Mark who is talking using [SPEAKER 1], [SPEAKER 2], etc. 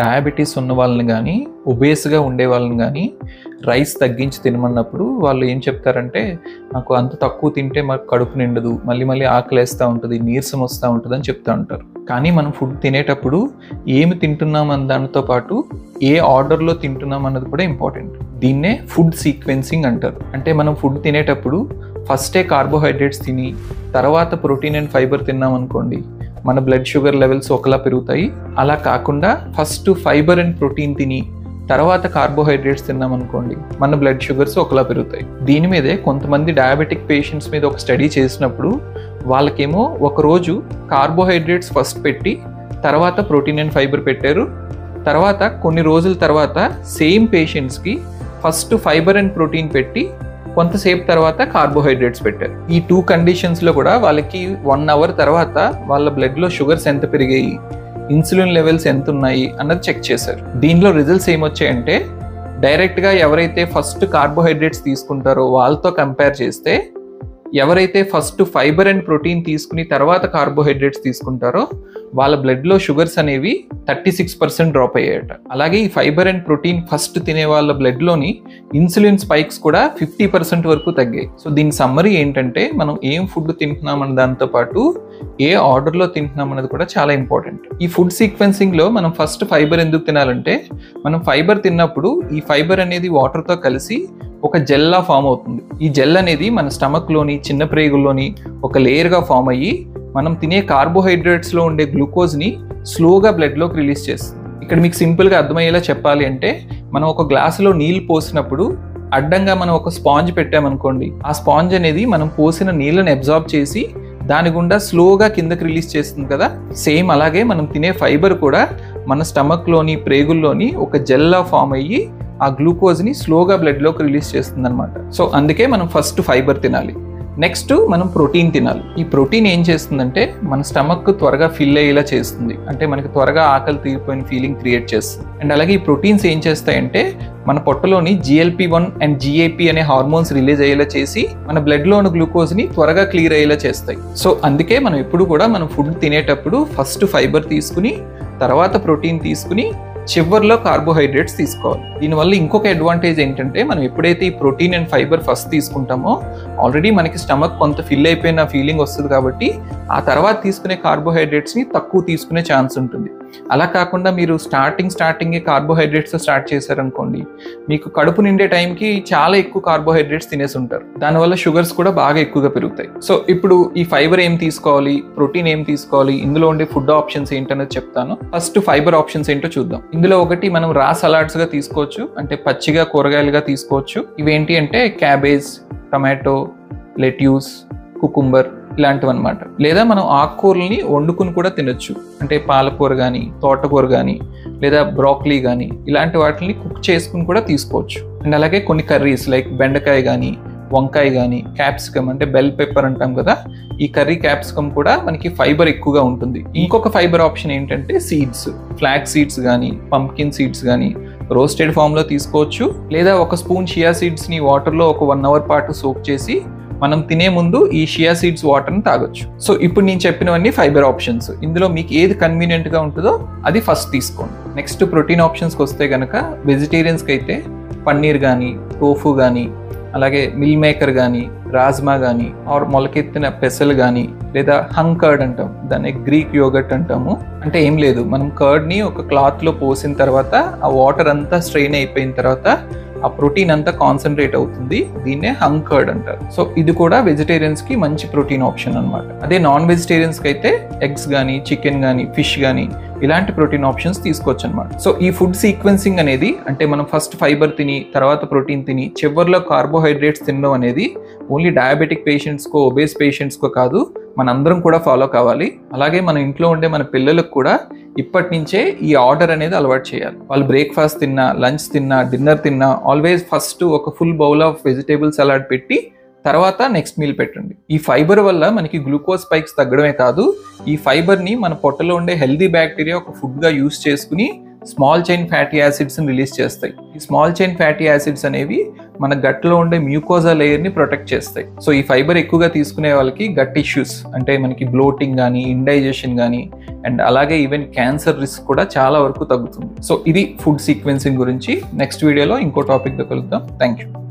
[SPEAKER 1] Diabetes ఉన్న వాళ్ళని కానీ ఒబేస్గా ఉండే వాళ్ళని కానీ రైస్ తగ్గించి తినమన్నప్పుడు వాళ్ళు ఏం చెప్తారంటే నాకు అంత తక్కువ తింటే మాకు కడుపు నిండదు, మళ్ళీ మళ్ళీ ఆకలేస్తూ ఉంటుంది, నీరసం వస్తూ ఉంటుంది అని చెప్తూ ఉంటారు. కానీ మనం ఫుడ్ తినేటప్పుడు ఏమి తింటున్నాం అన్న దానితో పాటు ఏ ఆర్డర్లో తింటున్నాం అన్నది కూడా ఇంపార్టెంట్. దీన్నే ఫుడ్ సీక్వెన్సింగ్ అంటారు. అంటే మనం ఫుడ్ తినేటప్పుడు ఫస్టే కార్బోహైడ్రేట్స్ తిని తర్వాత ప్రోటీన్ అండ్ ఫైబర్ తిన్నాం అనుకోండి, మన బ్లడ్ షుగర్ లెవెల్స్ ఒకలా పెరుగుతాయి. అలా కాకుండా ఫస్ట్ ఫైబర్ అండ్ ప్రోటీన్ తిని తర్వాత కార్బోహైడ్రేట్స్ తిన్నాం అనుకోండి, మన బ్లడ్ షుగర్స్ ఒకలా పెరుగుతాయి. దీని మీదే కొంతమంది డయాబెటిక్ పేషెంట్స్ మీద ఒక స్టడీ చేసినప్పుడు వాళ్ళకేమో ఒకరోజు కార్బోహైడ్రేట్స్ ఫస్ట్ పెట్టి తర్వాత ప్రోటీన్ అండ్ ఫైబర్ పెట్టారు. తర్వాత కొన్ని రోజుల తర్వాత సేమ్ పేషెంట్స్కి ఫస్ట్ ఫైబర్ అండ్ ప్రోటీన్ పెట్టి కొంతసేపు తర్వాత కార్బోహైడ్రేట్స్ పెట్టారు. ఈ 2 కండిషన్స్లో కూడా వాళ్ళకి 1 అవర్ తర్వాత వాళ్ళ బ్లడ్లో షుగర్స్ ఎంత పెరిగాయి, ఇన్సులిన్ లెవెల్స్ ఎంత ఉన్నాయి అన్నది చెక్ చేశారు. దీనిలో రిజల్ట్స్ ఏమొచ్చాయంటే డైరెక్ట్గా ఎవరైతే ఫస్ట్ కార్బోహైడ్రేట్స్ తీసుకుంటారో వాళ్ళతో కంపేర్ చేస్తే ఎవరైతే ఫస్ట్ ఫైబర్ అండ్ ప్రోటీన్ తీసుకుని తర్వాత కార్బోహైడ్రేట్స్ తీసుకుంటారో వాళ్ళ బ్లడ్లో షుగర్స్ అనేవి 36% డ్రాప్ అయ్యాయట. అలాగే ఈ ఫైబర్ అండ్ ప్రోటీన్ ఫస్ట్ తినే వాళ్ళ బ్లడ్లోని ఇన్సులిన్ స్పైక్స్ కూడా 50% వరకు తగ్గాయి. సో దీని సమ్మరీ ఏంటంటే మనం ఏం ఫుడ్ తింటున్నామన్న దాంతో పాటు ఏ ఆర్డర్లో తింటున్నాం అన్నది కూడా చాలా ఇంపార్టెంట్. ఈ ఫుడ్ సీక్వెన్సింగ్లో మనం ఫస్ట్ ఫైబర్ ఎందుకు తినాలంటే మనం ఫైబర్ తిన్నప్పుడు ఈ ఫైబర్ అనేది వాటర్తో కలిసి ఒక జెల్లా ఫామ్ అవుతుంది. ఈ జెల్ అనేది మన స్టమక్లోని చిన్న ప్రేగుల్లోని ఒక లేయర్గా ఫామ్ అయ్యి మనం తినే కార్బోహైడ్రేట్స్లో ఉండే గ్లూకోజ్ని స్లోగా బ్లడ్లోకి రిలీజ్ చేస్తుంది. ఇక్కడ మీకు సింపుల్గా అర్థమయ్యేలా చెప్పాలి అంటే మనం ఒక గ్లాసులో నీళ్ళు పోసినప్పుడు అడ్డంగా మనం ఒక స్పాంజ్ పెట్టామనుకోండి, ఆ స్పాంజ్ అనేది మనం పోసిన నీళ్ళని అబ్జార్బ్ చేసి దాని గుండా స్లోగా కిందకి రిలీజ్ చేస్తుంది కదా. సేమ్ అలాగే మనం తినే ఫైబర్ కూడా మన స్టమక్లోని ప్రేగుల్లోని ఒక జెల్లా ఫామ్ అయ్యి ఆ గ్లూకోజ్ని స్లోగా బ్లడ్లోకి రిలీజ్ చేస్తుంది అనమాట. సో అందుకే మనం ఫస్ట్ ఫైబర్ తినాలి. నెక్స్ట్ మనం ప్రోటీన్ తినాలి. ఈ ప్రోటీన్ ఏం చేస్తుందంటే మన స్టమక్ త్వరగా ఫిల్ అయ్యేలా చేస్తుంది, అంటే మనకి త్వరగా ఆకలి తీరిపోయిన ఫీలింగ్ క్రియేట్ చేస్తుంది. అండ్ అలాగే ఈ ప్రోటీన్స్ ఏం చేస్తాయంటే మన పొట్టలోని GLP-1 అండ్ GAP అనే హార్మోన్స్ రిలీజ్ అయ్యేలా చేసి మన బ్లడ్లో ఉన్న గ్లూకోజ్ని త్వరగా క్లియర్ అయ్యేలా చేస్తాయి. సో అందుకే మనం ఎప్పుడు కూడా మనం ఫుడ్ తినేటప్పుడు ఫస్ట్ ఫైబర్ తీసుకుని తర్వాత ప్రోటీన్ తీసుకుని చివర్లో కార్బోహైడ్రేట్స్ తీసుకోవాలి. దీనివల్ల ఇంకొక అడ్వాంటేజ్ ఏంటంటే మనం ఎప్పుడైతే ఈ ప్రోటీన్ అండ్ ఫైబర్ ఫస్ట్ తీసుకుంటామో ఆల్రెడీ మనకి స్టమక్ కొంత ఫిల్ అయిపోయిన ఫీలింగ్ వస్తుంది కాబట్టి ఆ తర్వాత తీసుకునే కార్బోహైడ్రేట్స్ని తక్కువ తీసుకునే ఛాన్స్ ఉంటుంది. అలా కాకుండా మీరు స్టార్టింగే కార్బోహైడ్రేట్స్ స్టార్ట్ చేశారనుకోండి, మీకు కడుపు నిండే టైంకి చాలా ఎక్కువ కార్బోహైడ్రేట్స్ తినేసి ఉంటారు. దానివల్ల షుగర్స్ కూడా బాగా ఎక్కువగా పెరుగుతాయి. సో ఇప్పుడు ఈ ఫైబర్ ఏం తీసుకోవాలి, ప్రోటీన్ ఏం తీసుకోవాలి, ఇందులో ఉండే ఫుడ్ ఆప్షన్స్ ఏంటనేది చెప్తాను. ఫస్ట్ ఫైబర్ ఆప్షన్స్ ఏంటో చూద్దాం. ఇందులో ఒకటి మనం రా సలాడ్స్ గా తీసుకోవచ్చు, అంటే పచ్చిగా కూరగాయలుగా తీసుకోవచ్చు. ఇవేంటి అంటే క్యాబేజ్, టమాటో, లెట్యూస్, కుకుంబర్ ఇలాంటివి అనమాట. లేదా మనం ఆకుకూరల్ని వండుకుని కూడా తినొచ్చు, అంటే పాలకూర కానీ, తోటకూర కానీ, లేదా బ్రాక్లీ కానీ ఇలాంటి వాటిని కుక్ చేసుకుని కూడా తీసుకోవచ్చు. అండ్ అలాగే కొన్ని కర్రీస్ లైక్ బెండకాయ కానీ, వంకాయ కానీ, క్యాప్సికమ్ అంటే బెల్ పెప్పర్ అంటాం కదా, ఈ కర్రీ క్యాప్సికమ్ కూడా మనకి ఫైబర్ ఎక్కువగా ఉంటుంది. ఇంకొక ఫైబర్ ఆప్షన్ ఏంటంటే సీడ్స్, ఫ్లాక్ సీడ్స్ కానీ, పంప్కిన్ సీడ్స్ కానీ రోస్టెడ్ ఫామ్లో తీసుకోవచ్చు. లేదా ఒక స్పూన్ షియా సీడ్స్ని వాటర్లో ఒక 1 అవర్ పాటు సోక్ చేసి మనం తినే ముందు ఈ షియా సీడ్స్ వాటర్ని తాగొచ్చు. సో ఇప్పుడు నేను చెప్పినవన్నీ ఫైబర్ ఆప్షన్స్. ఇందులో మీకు ఏది కన్వీనియంట్గా ఉంటుందో అది ఫస్ట్ తీసుకోండి. నెక్స్ట్ ప్రోటీన్ ఆప్షన్స్కి వస్తే కనుక వెజిటేరియన్స్కి అయితే పన్నీర్ కానీ, టోఫు కానీ, అలాగే మిల్ మేకర్ కానీ, రాజ్మా కానీ, ఆర్ మొలకెత్తిన పెసలు కానీ, లేదా హంగ్ కర్డ్ అంటాం, దాన్ని గ్రీక్ యోగర్ట్ అంటాము. అంటే ఏం లేదు, మనం కర్డ్ని ఒక క్లాత్లో పోసిన తర్వాత ఆ వాటర్ అంతా స్ట్రెయిన్ అయిపోయిన తర్వాత ఆ ప్రోటీన్ అంతా కాన్సన్ట్రేట్ అవుతుంది. దీన్నే హంగ్ కర్డ్ అంటారు. సో ఇది కూడా వెజిటేరియన్స్కి మంచి ప్రోటీన్ ఆప్షన్ అనమాట. అదే నాన్ వెజిటేరియన్స్కి అయితే ఎగ్స్ కానీ, చికెన్ కానీ, ఫిష్ కానీ ఇలాంటి ప్రోటీన్ ఆప్షన్స్ తీసుకోవచ్చు అనమాట. సో ఈ ఫుడ్ సీక్వెన్సింగ్ అనేది, అంటే మనం ఫస్ట్ ఫైబర్ తిని తర్వాత ప్రోటీన్ తిని చివర్లో కార్బోహైడ్రేట్స్ తినడం అనేది ఓన్లీ డయాబెటిక్ పేషెంట్స్కో, ఒబేస్ పేషెంట్స్కో కాదు, మనందరం కూడా ఫాలో కావాలి. అలాగే మన ఇంట్లో ఉండే మన పిల్లలకు కూడా ఇప్పటి నుంచే ఈ ఆర్డర్ అనేది అలవాటు చేయాలి. వాళ్ళు బ్రేక్ఫాస్ట్ తిన్నా, లంచ్ తిన్నా, డిన్నర్ తిన్నా ఆల్వేస్ ఫస్ట్ ఒక full bowl of vegetable salad పెట్టి తర్వాత నెక్స్ట్ మీల్ పెట్టండి. ఈ ఫైబర్ వల్ల మనకి గ్లూకోజ్ స్పైక్స్ తగ్గడమే కాదు, ఈ ఫైబర్ని మన పొట్టలో ఉండే హెల్దీ బ్యాక్టీరియా ఒక ఫుడ్గా యూస్ చేసుకుని స్మాల్ చైన్ ఫ్యాటీ యాసిడ్స్ని రిలీజ్ చేస్తాయి. ఈ స్మాల్ చైన్ ఫ్యాటీ యాసిడ్స్ అనేవి మన గట్లో ఉండే మ్యూకోజా లేయర్ని ప్రొటెక్ట్ చేస్తాయి. సో ఈ ఫైబర్ ఎక్కువగా తీసుకునే వాళ్ళకి గట్ ఇష్యూస్ అంటే మనకి బ్లోటింగ్ కానీ, ఇండైజెషన్ కానీ, అండ్ అలాగే ఈవెన్ క్యాన్సర్ రిస్క్ కూడా చాలా వరకు తగ్గుతుంది. సో ఇది ఫుడ్ సీక్వెన్సింగ్ గురించి. నెక్స్ట్ వీడియోలో ఇంకో టాపిక్తో కలుద్దాం. Thank you.